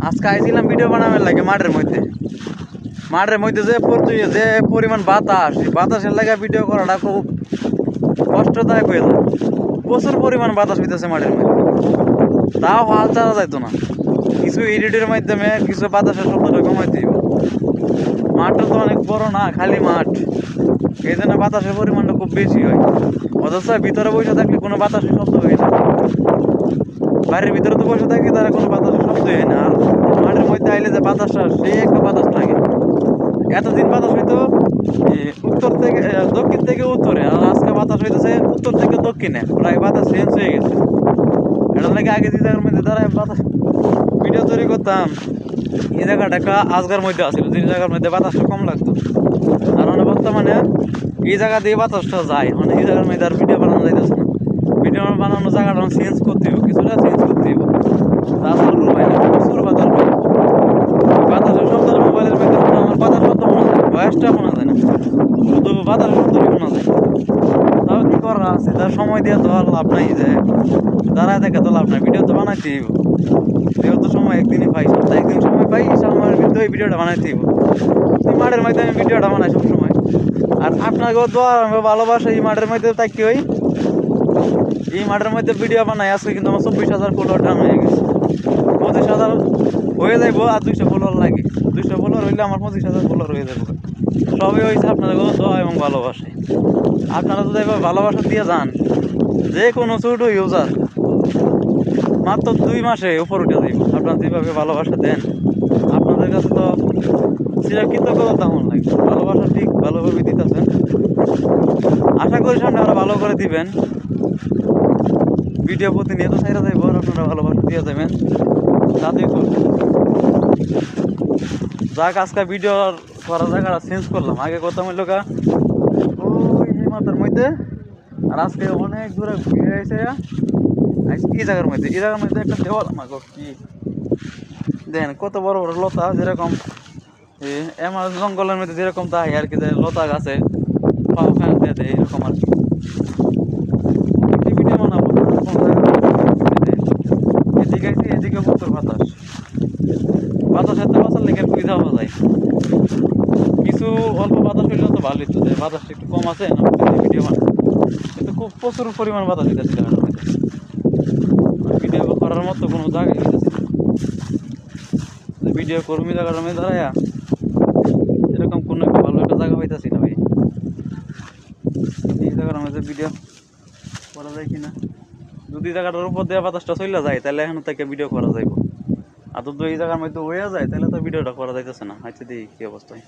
আজকে আইছিলাম ভিডিও বানাবার লাগে মাঠের মধ্যে যে পরিমাণ বাতাস, এই বাতাসের লাগে ভিডিও করাটা খুব কষ্টদায়ক হয়ে যায়। প্রচুর পরিমাণ বাতাস হইতেছে মাঠের মধ্যে, তাও হাল চালা যাইতো না। কিছু এডিটের মাধ্যমে কিছু বাতাসের শব্দটা কমাইতে হইব। মাঠটা তো অনেক বড় না, খালি মাঠ, এই জন্য বাতাসের পরিমাণটা খুব বেশি হয়। অথচ ভিতরে বসে থাকলে কোনো বাতাসের শব্দ হয় না। বাড়ির ভিতরে তো বসে থাকি, তারা কোনো বাতাসের শব্দ হয় না। আর মাঠের মধ্যে আইলে যে বাতাসটা, সেই একটা বাতাস লাগে। এতদিন বাতাস হইতো উত্তর থেকে দক্ষিণ থেকে উত্তরে, আর আজকে বাতাস হইতেছে উত্তর থেকে দক্ষিণে। প্রায় বাতাস চেঞ্জ হয়ে গেছে। এটা নাকি আগে যে জায়গার মধ্যে দাঁড়ায় বাতাস ভিডিও তৈরি করতাম, এই জায়গাটা একটা আজগার মধ্যে আসছিল, যে জায়গার মধ্যে বাতাসটা কম লাগতো। আর মানে বর্তমানে এই জায়গা দিয়ে বাতাসটা যায়, মানে এই জায়গার মধ্যে আর ভিডিও বানানো যাইতেছে না। ভিডিও বানানোর জায়গাটা চেঞ্জ করতে হবে, কিছুটা চেঞ্জ করতে হবে। তাছাড়া রুম হয় না, প্রচুর বাতাস হয়। বাতাসের শব্দ মোবাইলের মধ্যে আমার বাতাস শব্দ শোনা যায়, ভয়েসটা শোনা যায় না, শুধু বাতাসের শব্দই শোনা যায়। তাও কি করার আছে, তার সময় দিয়ে তো আর লাভ নাই, যে দাঁড়ায় দেখে তো লাভ নাই, ভিডিও তো বানাইতেই হবে। যেহেতু সময় একদিনই পাই, সপ্তাহে একদিন সময় পাই, সময়ের ভিতরে এই ভিডিওটা বানাইতেই হবে। মাঠের মধ্যে আমি ভিডিওটা বানাই সবসময়। আর আপনাকেও দোয়া ভালোবাসা, এই মাঠের মধ্যে তাই কি হয়, এই মাঠের মধ্যে ভিডিও বানাই। আজকে কিন্তু আমার 24,000 ফলোয়ার ডান হয়ে গেছে। 25,000 হয়ে যাইব, আর 200 ফলোয়ার লাগে। 200 ফলোয়ার হইলে আমার 25,000 ফলোয়ার হয়ে যাবে। সবই হয়েছে আপনাদের দোয়া এবং ভালোবাসায়। আপনারা যদি এবার ভালোবাসা দিয়ে যান, যে কোনো ছোট ইউজার মাত্র 2 মাসে উপর উঠে যাইব। আপনারা যেভাবে ভালোবাসা দেন, আপনাদের কাছে তো সেটা কৃতজ্ঞতা মন লাগবে। ভালোবাসা ঠিক ভালোভাবে দিতেছেন, আশা করি সামনে আরো ভালো করে দিবেন। ভিডিও প্রতিনিয়ত ছাইরা যাইব, আর আপনারা ভালোবাসা দিয়ে যাবেন, তাতেই তো যাক। আজকে ভিডিও করার জায়গাটা চেঞ্জ করলাম। আগে করতাম ওই লোকা ওই মাথার মধ্যে, আর আজকে অনেক দূরে ঘুরে আইসে এই জায়গার মধ্যে একটা দেওয়াল আমাকে কি দেন, কত বড় বড় লতা, যেরকম আমার জঙ্গলের মধ্যে যেরকম তাই আর কি, যে লতা গাছে পাও ফ্যান দিয়ে দেয়, এরকম আর কি। ভিডিও বানাবো এদিকে আইসি, এদিকে প্রচুর বাতাসের তো বাঁচার লেগে সুবিধা হওয়া যায়। কিছু অল্প বাতাস হইলেও তো ভালোই, তো যে বাতাসটা একটু কম আছে ভিডিও বানাবো, কিন্তু খুব প্রচুর পরিমাণ বাতাস হইতেছিল। ভিডিও করার মতো কোনো জায়গায় হইতেছে ভিডিও কর্মী জায়গার মধ্যে দাঁড়ায়া, এরকম কোনো একটা ভালো একটা জায়গা পাইতেছি না ভাই। এই জায়গার মধ্যে ভিডিও করা যায় কিনা, যদি জায়গাটার উপর দেওয়া বাতাসটা চলে যায়, তাহলে এখন থেকে ভিডিও করা যাইব। আর যদি এই জায়গার মধ্যে হয়ে যায়, তাহলে তো ভিডিওটা করা যাইতেছে না। আচ্ছা দেখি কি অবস্থায়।